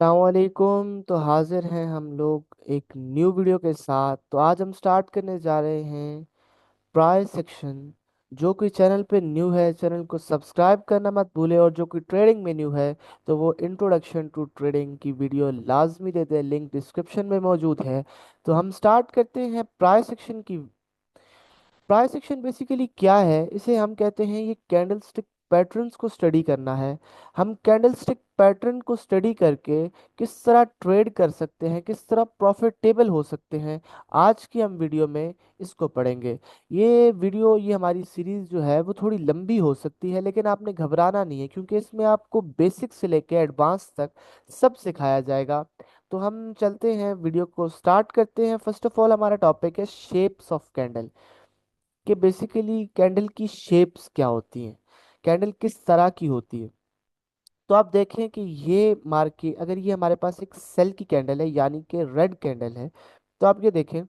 अस्सलामुअलैकुम। तो हाजिर हैं हम लोग एक न्यू वीडियो के साथ। तो आज हम स्टार्ट करने जा रहे हैं प्राइस सेक्शन। जो कोई चैनल पे न्यू है चैनल को सब्सक्राइब करना मत भूले, और जो कोई ट्रेडिंग में न्यू है तो वो इंट्रोडक्शन टू ट्रेडिंग की वीडियो लाजमी दे दे, लिंक डिस्क्रिप्शन में मौजूद है। तो हम स्टार्ट करते हैं प्राइस सेक्शन की। प्राइस एक्शन बेसिकली क्या है, इसे हम कहते हैं ये कैंडलस्टिक पैटर्न्स को स्टडी करना है। हम कैंडलस्टिक पैटर्न को स्टडी करके किस तरह ट्रेड कर सकते हैं, किस तरह प्रॉफिटेबल हो सकते हैं, आज की हम वीडियो में इसको पढ़ेंगे। ये हमारी सीरीज जो है वो थोड़ी लंबी हो सकती है, लेकिन आपने घबराना नहीं है क्योंकि इसमें आपको बेसिक से लेकर एडवांस तक सब सिखाया जाएगा। तो हम चलते हैं, वीडियो को स्टार्ट करते हैं। फर्स्ट ऑफ ऑल हमारा टॉपिक है शेप्स ऑफ कैंडल, कि बेसिकली कैंडल की शेप्स क्या होती हैं, कैंडल किस तरह की होती है। तो आप देखें कि ये मार्केट, अगर ये हमारे पास एक सेल की कैंडल है यानी कि रेड कैंडल है, तो आप ये देखें,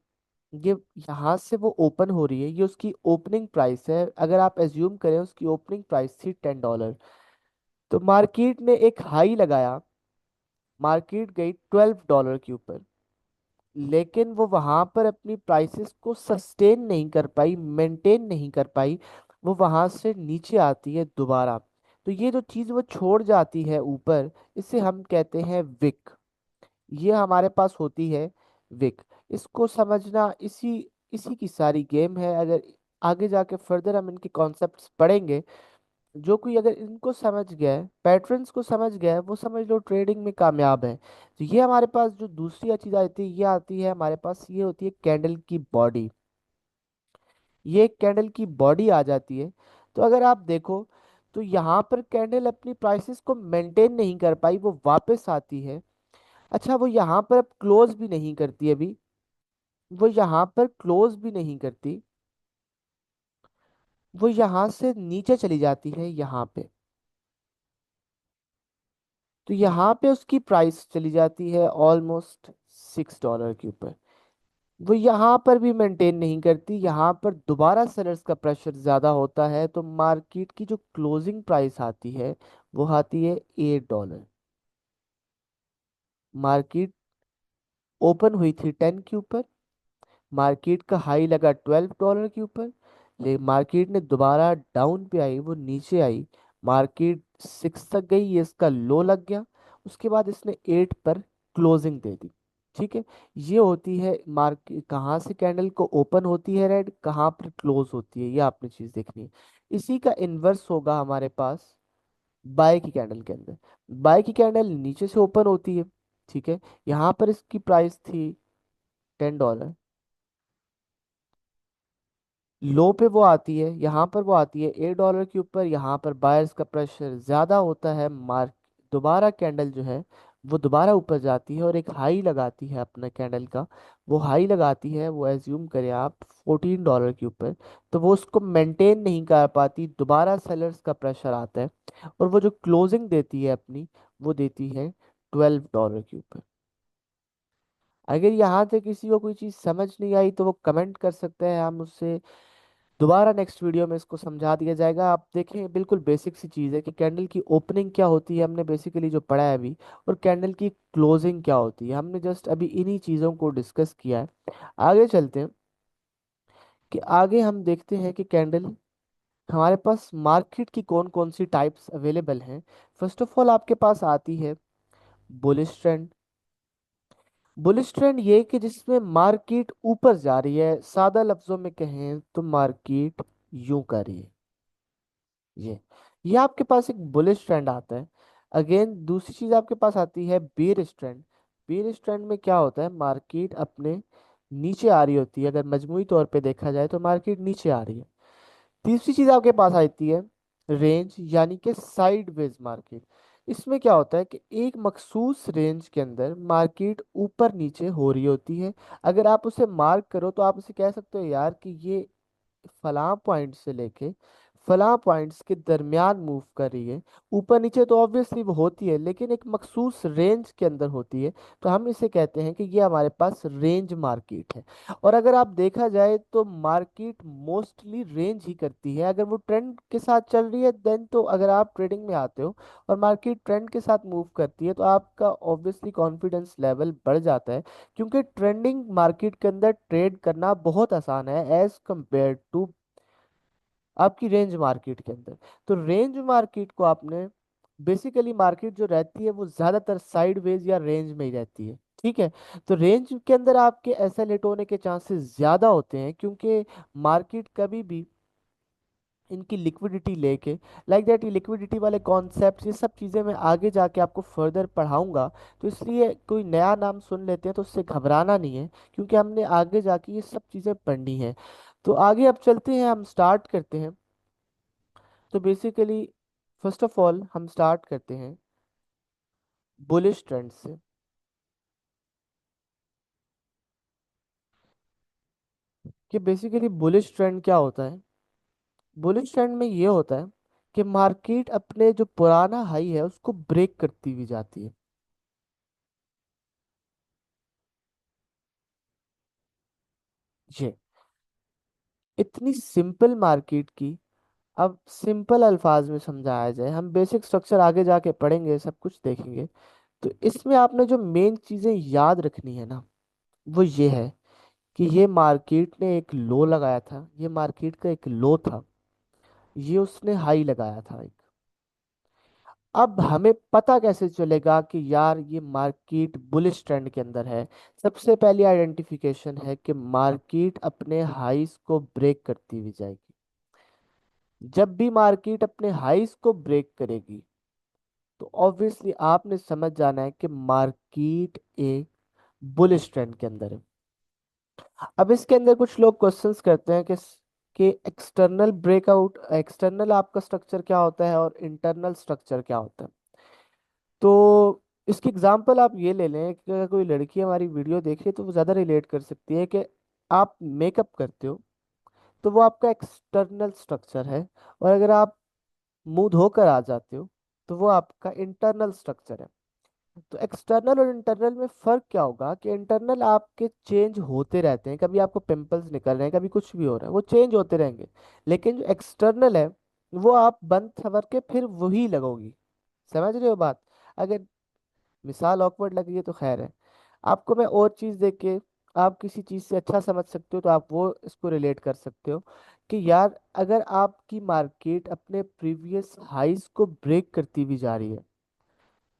ये यहाँ से वो ओपन हो रही है, ये उसकी ओपनिंग प्राइस है। अगर आप एज्यूम करें उसकी ओपनिंग प्राइस थी $10, तो मार्केट ने एक हाई लगाया, मार्केट गई $12 के ऊपर, लेकिन वो वहां पर अपनी प्राइसेस को सस्टेन नहीं कर पाई, मेंटेन नहीं कर पाई। वो वहां से नीचे आती है दोबारा। तो ये जो चीज वो छोड़ जाती है ऊपर, इसे हम कहते हैं विक। ये हमारे पास होती है विक। इसको समझना इसी इसी की सारी गेम है। अगर आगे जाके फर्दर हम इनके कॉन्सेप्ट्स पढ़ेंगे, जो कोई अगर इनको समझ गया है, पैटर्न्स को समझ गया है, वो समझ लो ट्रेडिंग में कामयाब है। तो ये हमारे पास जो दूसरी चीज आती है, ये आती है हमारे पास, ये होती है कैंडल की बॉडी। ये कैंडल की बॉडी आ जाती है। तो अगर आप देखो, तो यहाँ पर कैंडल अपनी प्राइसेस को मेंटेन नहीं कर पाई, वो वापस आती है। अच्छा, वो यहाँ पर अब क्लोज भी नहीं करती अभी, वो यहाँ पर क्लोज भी नहीं करती, वो यहाँ से नीचे चली जाती है यहाँ पे। तो यहाँ पे उसकी प्राइस चली जाती है ऑलमोस्ट $6 के ऊपर। वो यहाँ पर भी मेंटेन नहीं करती, यहाँ पर दोबारा सेलर्स का प्रेशर ज्यादा होता है, तो मार्केट की जो क्लोजिंग प्राइस आती है वो आती है $8। मार्केट ओपन हुई थी 10 के ऊपर, मार्केट का हाई लगा $12 के ऊपर, ले मार्केट ने दोबारा डाउन पे आई, वो नीचे आई, मार्केट 6 तक गई, ये इसका लो लग गया। उसके बाद इसने 8 पर क्लोजिंग दे दी। ठीक है, ये होती है मार्केट, कहाँ से कैंडल को ओपन होती है रेड, कहाँ पर क्लोज होती है, ये आपने चीज देखनी है। इसी का इन्वर्स होगा हमारे पास बाय की कैंडल के अंदर। बाय की कैंडल नीचे से ओपन होती है, ठीक है, यहाँ पर इसकी प्राइस थी $10, लो पे वो आती है, यहाँ पर वो आती है $8 के ऊपर, यहाँ पर बायर्स का प्रेशर ज्यादा होता है, मार्क दोबारा कैंडल जो है वो दोबारा ऊपर जाती है और एक हाई लगाती है अपने कैंडल का। वो हाई लगाती है, वो एज्यूम करें आप $14 के ऊपर, तो वो उसको मेंटेन नहीं कर पाती, दोबारा सेलर्स का प्रेशर आता है, और वो जो क्लोजिंग देती है अपनी, वो देती है $12 के ऊपर। अगर यहाँ से किसी को कोई चीज़ समझ नहीं आई तो वो कमेंट कर सकते हैं, हम उससे दोबारा नेक्स्ट वीडियो में इसको समझा दिया जाएगा। आप देखें, बिल्कुल बेसिक सी चीज़ है कि कैंडल की ओपनिंग क्या होती है, हमने बेसिकली जो पढ़ा है अभी, और कैंडल की क्लोजिंग क्या होती है, हमने जस्ट अभी इन्हीं चीज़ों को डिस्कस किया है। आगे चलते हैं, कि आगे हम देखते हैं कि कैंडल हमारे पास मार्केट की कौन कौन सी टाइप्स अवेलेबल हैं। फर्स्ट ऑफ ऑल आपके पास आती है बुलिश ट्रेंड। बुलिश ट्रेंड ये कि जिसमें मार्केट ऊपर जा रही है, सादा लफ्जों में कहें तो मार्केट यूं कर रही है। ये आपके पास एक बुलिश ट्रेंड आता है। अगेन दूसरी चीज आपके पास आती है बेयरिश ट्रेंड। बेयरिश ट्रेंड में क्या होता है, मार्केट अपने नीचे आ रही होती है, अगर मजमूई तौर पे देखा जाए तो मार्केट नीचे आ रही है। तीसरी चीज आपके पास आती है रेंज, यानी कि साइडवेज मार्केट। इसमें क्या होता है कि एक मखसूस रेंज के अंदर मार्केट ऊपर नीचे हो रही होती है। अगर आप उसे मार्क करो तो आप उसे कह सकते हो यार कि ये फलां पॉइंट से लेके फलां पॉइंट्स के दरमियान मूव कर रही है। ऊपर नीचे तो ऑब्वियसली वो होती है, लेकिन एक मखसूस रेंज के अंदर होती है। तो हम इसे कहते हैं कि ये हमारे पास रेंज मार्केट है। और अगर आप देखा जाए तो मार्केट मोस्टली रेंज ही करती है। अगर वो ट्रेंड के साथ चल रही है देन तो, अगर आप ट्रेडिंग में आते हो और मार्केट ट्रेंड के साथ मूव करती है, तो आपका ऑब्वियसली कॉन्फिडेंस लेवल बढ़ जाता है। क्योंकि ट्रेंडिंग मार्केट के अंदर ट्रेड करना बहुत आसान है एज कंपेयर टू आपकी रेंज मार्केट के अंदर। तो रेंज मार्केट को आपने, बेसिकली मार्केट जो रहती है वो ज्यादातर साइडवेज या रेंज में ही रहती है। ठीक है। तो रेंज के अंदर आपके एसएलएट होने के चांसेस ज्यादा होते हैं, क्योंकि मार्केट कभी भी इनकी लिक्विडिटी लेके, लाइक दैट, ये लिक्विडिटी वाले कॉन्सेप्ट, ये सब चीज़ें मैं आगे जाके आपको फर्दर पढ़ाऊंगा। तो इसलिए कोई नया नाम सुन लेते हैं तो उससे घबराना नहीं है, क्योंकि हमने आगे जाके ये सब चीज़ें पढ़नी है। तो आगे अब चलते हैं, हम स्टार्ट करते हैं। तो बेसिकली फर्स्ट ऑफ ऑल हम स्टार्ट करते हैं बुलिश ट्रेंड से। कि बेसिकली बुलिश ट्रेंड क्या होता है। बुलिश ट्रेंड में ये होता है कि मार्केट अपने जो पुराना हाई है उसको ब्रेक करती हुई जाती है। ये इतनी सिंपल मार्केट की, अब सिंपल अल्फाज में समझाया जाए, हम बेसिक स्ट्रक्चर आगे जाके पढ़ेंगे, सब कुछ देखेंगे। तो इसमें आपने जो मेन चीजें याद रखनी है ना, वो ये है कि ये मार्केट ने एक लो लगाया था, ये मार्केट का एक लो था, ये उसने हाई लगाया था एक। अब हमें पता कैसे चलेगा कि यार ये मार्केट बुलिश ट्रेंड के अंदर है। सबसे पहली आइडेंटिफिकेशन है कि मार्केट अपने हाईज को ब्रेक करती हुई जाएगी। जब भी मार्केट अपने हाईज को ब्रेक करेगी तो ऑब्वियसली आपने समझ जाना है कि मार्केट एक बुलिश ट्रेंड के अंदर है। अब इसके अंदर कुछ लोग क्वेश्चंस करते हैं कि एक्सटर्नल ब्रेकआउट, एक्सटर्नल आपका स्ट्रक्चर क्या होता है और इंटरनल स्ट्रक्चर क्या होता है। तो इसकी एग्जांपल आप ये ले लें कि अगर कोई लड़की हमारी वीडियो देख रही है तो वो ज़्यादा रिलेट कर सकती है कि आप मेकअप करते हो, तो वो आपका एक्सटर्नल स्ट्रक्चर है। और अगर आप मुंह धोकर आ जाते हो तो वो आपका इंटरनल स्ट्रक्चर है। तो एक्सटर्नल और इंटरनल में फर्क क्या होगा कि इंटरनल आपके चेंज होते रहते हैं, कभी आपको पिंपल्स निकल रहे हैं, कभी कुछ भी हो रहा है, वो चेंज होते रहेंगे। लेकिन जो एक्सटर्नल है वो आप बंद सवर के फिर वही लगोगी। समझ रहे हो बात। अगर मिसाल ऑकवर्ड लग रही है तो खैर है, आपको मैं और चीज़ देख के आप किसी चीज़ से अच्छा समझ सकते हो तो आप वो इसको रिलेट कर सकते हो कि यार अगर आपकी मार्केट अपने प्रीवियस हाइस को ब्रेक करती हुई जा रही है,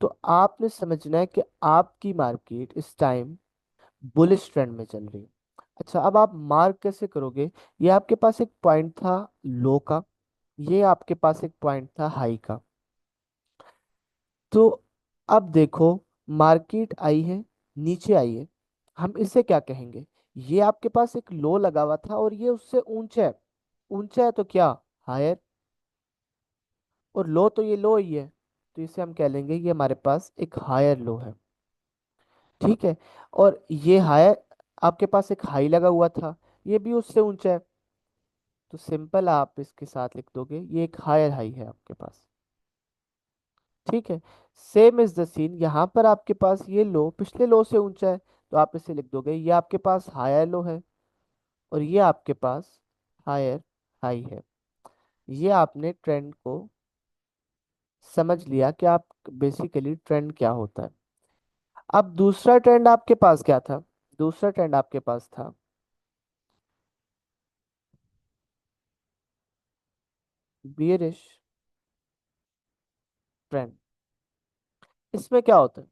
तो आपने समझना है कि आपकी मार्केट इस टाइम बुलिश ट्रेंड में चल रही है। अच्छा, अब आप मार्क कैसे करोगे। ये आपके पास एक पॉइंट था लो का, ये आपके पास एक पॉइंट था हाई का। तो अब देखो, मार्केट आई है, नीचे आई है, हम इसे क्या कहेंगे। ये आपके पास एक लो लगा हुआ था और ये उससे ऊंचा है। ऊंचा है तो क्या, हायर। और लो तो ये लो ही है, तो इसे हम कह लेंगे ये हमारे पास एक हायर लो है। ठीक है। और ये हायर, आपके पास एक हाई लगा हुआ था, ये भी उससे ऊंचा है। तो सिंपल आप इसके साथ लिख दोगे ये एक हायर हाई है आपके पास। ठीक है। सेम इज द सीन, यहाँ पर आपके पास ये लो पिछले लो से ऊंचा है, तो आप इसे लिख दोगे ये आपके पास हायर लो है, और ये आपके पास हायर हाई है। ये आपने ट्रेंड को समझ लिया कि आप बेसिकली ट्रेंड क्या होता है। अब दूसरा ट्रेंड आपके पास क्या था। दूसरा ट्रेंड आपके पास था बियरिश ट्रेंड। इसमें क्या होता है।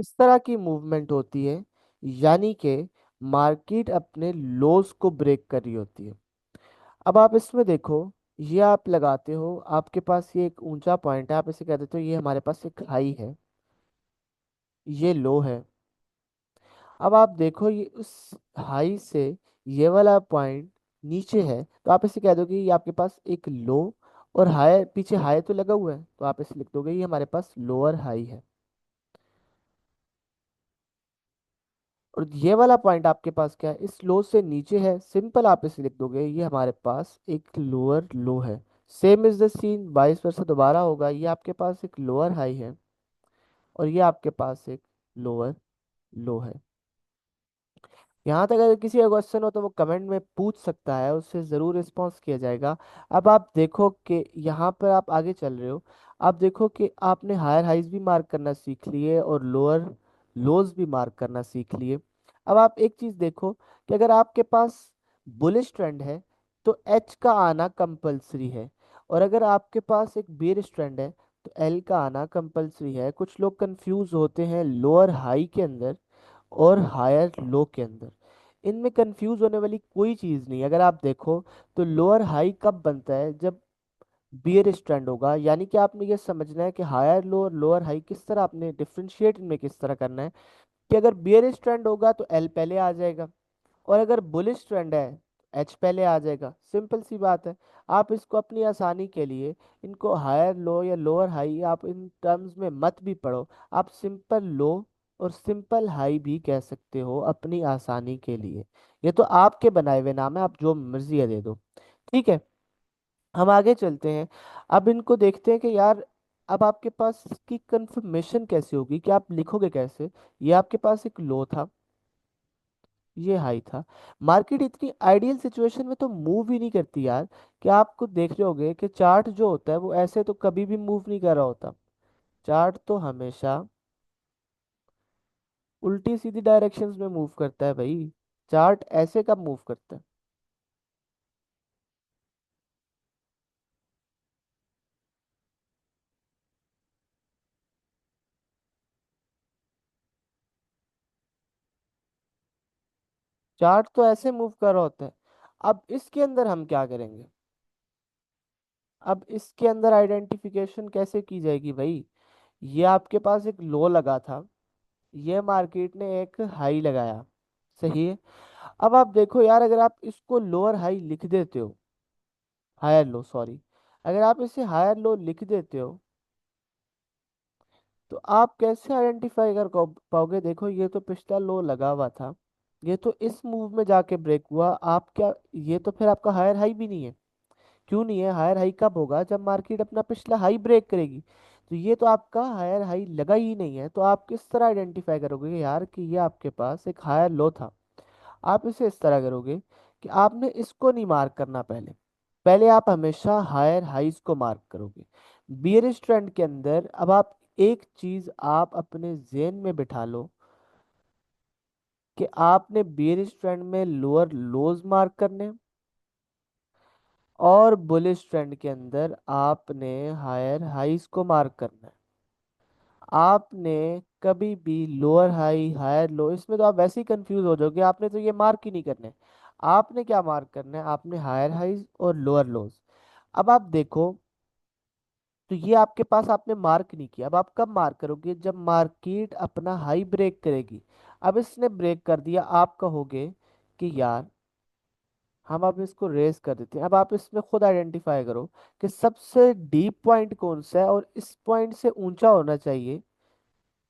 इस तरह की मूवमेंट होती है, यानी कि मार्केट अपने लोस को ब्रेक कर रही होती है। अब आप इसमें देखो, ये आप लगाते हो, आपके पास ये एक ऊंचा पॉइंट है, आप इसे कह देते हो ये हमारे पास एक हाई है, ये लो है। अब आप देखो ये उस हाई से ये वाला पॉइंट नीचे है, तो आप इसे कह दोगे ये आपके पास एक लो, और हाई पीछे हाई तो लगा हुआ है, तो आप इसे लिख दोगे ये हमारे पास लोअर हाई है। और ये वाला पॉइंट आपके पास क्या है, इस लो से नीचे है, सिंपल आप इसे लिख दोगे, ये हमारे पास एक लोअर लो है। सेम इज द सीन 22 से दोबारा होगा, ये आपके पास एक लोअर हाई है और ये आपके पास एक लोअर लो है। यहाँ तक अगर किसी का क्वेश्चन हो तो वो कमेंट में पूछ सकता है, उससे ज़रूर रिस्पॉन्स किया जाएगा। अब आप देखो कि यहाँ पर आप आगे चल रहे हो, आप देखो कि आपने हायर हाइज भी मार्क करना सीख लिए और लोअर लोज भी मार्क करना सीख लिए। अब आप एक चीज़ देखो कि अगर आपके पास बुलिश ट्रेंड है तो एच का आना कंपलसरी है, और अगर आपके पास एक बेरिश ट्रेंड है तो एल का आना कंपलसरी है। कुछ लोग कंफ्यूज होते हैं लोअर हाई के अंदर और हायर लो के अंदर, इनमें कंफ्यूज होने वाली कोई चीज़ नहीं। अगर आप देखो तो लोअर हाई कब बनता है, जब बियरिश ट्रेंड होगा, यानी कि आपने ये समझना है कि हायर लो और लोअर हाई किस तरह आपने डिफरेंशिएट इनमें किस तरह करना है। कि अगर बियरिश ट्रेंड होगा तो एल पहले आ जाएगा, और अगर बुलिश ट्रेंड है तो एच पहले आ जाएगा, सिंपल सी बात है। आप इसको अपनी आसानी के लिए इनको हायर लो या लोअर हाई आप इन टर्म्स में मत भी पढ़ो, आप सिंपल लो और सिंपल हाई भी कह सकते हो अपनी आसानी के लिए। ये तो आपके बनाए हुए नाम है, आप जो मर्जी है दे दो। ठीक है, हम आगे चलते हैं। अब इनको देखते हैं कि यार अब आपके पास इसकी कंफर्मेशन कैसे होगी, कि आप लिखोगे कैसे। ये आपके पास एक लो था, ये हाई था। मार्केट इतनी आइडियल सिचुएशन में तो मूव ही नहीं करती यार, कि आपको देख रहे होगे कि चार्ट जो होता है वो ऐसे तो कभी भी मूव नहीं कर रहा होता। चार्ट तो हमेशा उल्टी सीधी डायरेक्शंस में मूव करता है भाई। चार्ट ऐसे कब मूव करता है? चार्ट तो ऐसे मूव कर रहा होता है। अब इसके अंदर हम क्या करेंगे, अब इसके अंदर आइडेंटिफिकेशन कैसे की जाएगी भाई। ये आपके पास एक लो लगा था, ये मार्केट ने एक हाई लगाया, सही है। अब आप देखो यार, अगर आप इसको लोअर हाई लिख देते हो, हायर लो सॉरी, अगर आप इसे हायर लो लिख देते हो तो आप कैसे आइडेंटिफाई कर पाओगे। देखो ये तो पिछला लो लगा हुआ था, ये तो इस मूव में जाके ब्रेक हुआ, आप क्या, ये तो फिर आपका हायर हाई भी नहीं है। क्यों नहीं है? हायर हाई कब होगा, जब मार्केट अपना पिछला हाई ब्रेक करेगी। तो ये तो आपका हायर हाई लगा ही नहीं है, तो आप किस तरह आइडेंटिफाई करोगे कि यार कि ये आपके पास एक हायर लो था। आप इसे इस तरह करोगे कि आपने इसको नहीं मार्क करना पहले, पहले आप हमेशा हायर हाइज को मार्क करोगे। बियरिश ट्रेंड के अंदर अब आप एक चीज आप अपने जेन में बिठा लो कि आपने बियरिश ट्रेंड में लोअर लोज मार्क करने हैं, और बुलिश ट्रेंड के अंदर आपने हायर हाइज को मार्क करना है। आपने कभी भी लोअर हाई हायर लो, इसमें तो आप वैसे ही कंफ्यूज हो जाओगे, आपने तो ये मार्क ही नहीं करने। आपने क्या मार्क करना है, आपने हायर हाइज और लोअर लोज। अब आप देखो, तो ये आपके पास आपने मार्क नहीं किया, अब आप कब मार्क करोगे, जब मार्केट अपना हाई ब्रेक करेगी। अब इसने ब्रेक कर दिया, आप कहोगे कि यार हम अब इसको रेस कर देते हैं। अब आप इसमें खुद आइडेंटिफाई करो कि सबसे डीप पॉइंट कौन सा है, और इस पॉइंट से ऊंचा होना चाहिए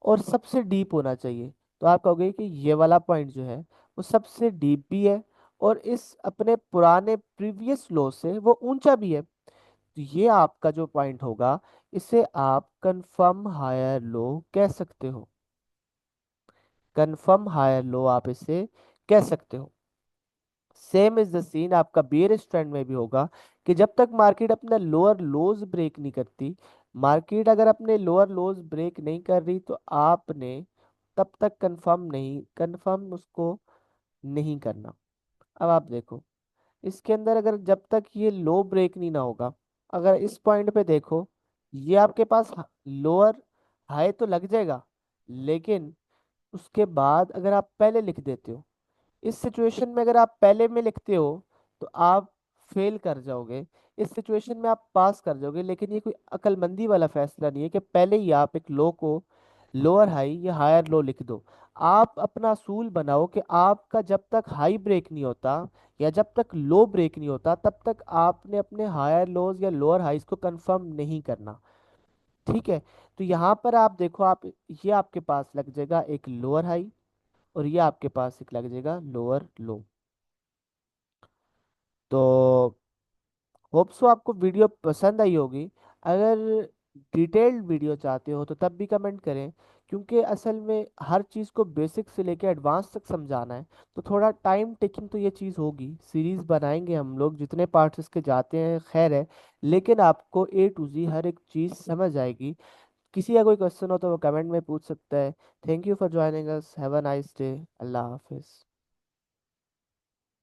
और सबसे डीप होना चाहिए। तो आप कहोगे कि ये वाला पॉइंट जो है वो सबसे डीप भी है, और इस अपने पुराने प्रीवियस लो से वो ऊंचा भी है। तो ये आपका जो पॉइंट होगा, इसे आप कंफर्म हायर लो कह सकते हो। कंफर्म हायर लो आप इसे कह सकते हो। सेम इज द सीन आपका बेयरिश ट्रेंड में भी होगा, कि जब तक मार्केट अपना लोअर लोज ब्रेक नहीं करती, मार्केट अगर अपने लोअर लोज ब्रेक नहीं कर रही तो आपने तब तक कंफर्म उसको नहीं करना। अब आप देखो, इसके अंदर अगर जब तक ये लो ब्रेक नहीं ना होगा, अगर इस पॉइंट पे देखो, ये आपके पास लोअर हाई तो लग जाएगा, लेकिन उसके बाद अगर आप पहले लिख देते हो, इस सिचुएशन में अगर आप पहले में लिखते हो तो आप फेल कर जाओगे। इस सिचुएशन में आप पास कर जाओगे, लेकिन ये कोई अक्लमंदी वाला फैसला नहीं है कि पहले ही आप एक लो को लोअर हाई या हायर लो लिख दो। आप अपना असूल बनाओ कि आपका जब तक हाई ब्रेक नहीं होता या जब तक लो ब्रेक नहीं होता, तब तक आपने अपने हायर लोज या लोअर हाइज को कंफर्म नहीं करना। ठीक है, तो यहाँ पर आप देखो, आप ये आपके पास लग जाएगा एक लोअर हाई, और ये आपके पास एक लग जाएगा लोअर लो। तो होप सो आपको वीडियो पसंद आई होगी। अगर डिटेल्ड वीडियो चाहते हो तो तब भी कमेंट करें, क्योंकि असल में हर चीज़ को बेसिक से लेकर एडवांस तक समझाना है। तो थोड़ा टाइम टेकिंग तो ये चीज़ होगी। सीरीज बनाएंगे हम लोग, जितने पार्ट्स इसके जाते हैं खैर है, लेकिन आपको ए टू जी हर एक चीज़ समझ आएगी। किसी का कोई क्वेश्चन हो तो वो कमेंट में पूछ सकता है। Thank you for joining us, have a nice day, अल्लाह हाफिज़।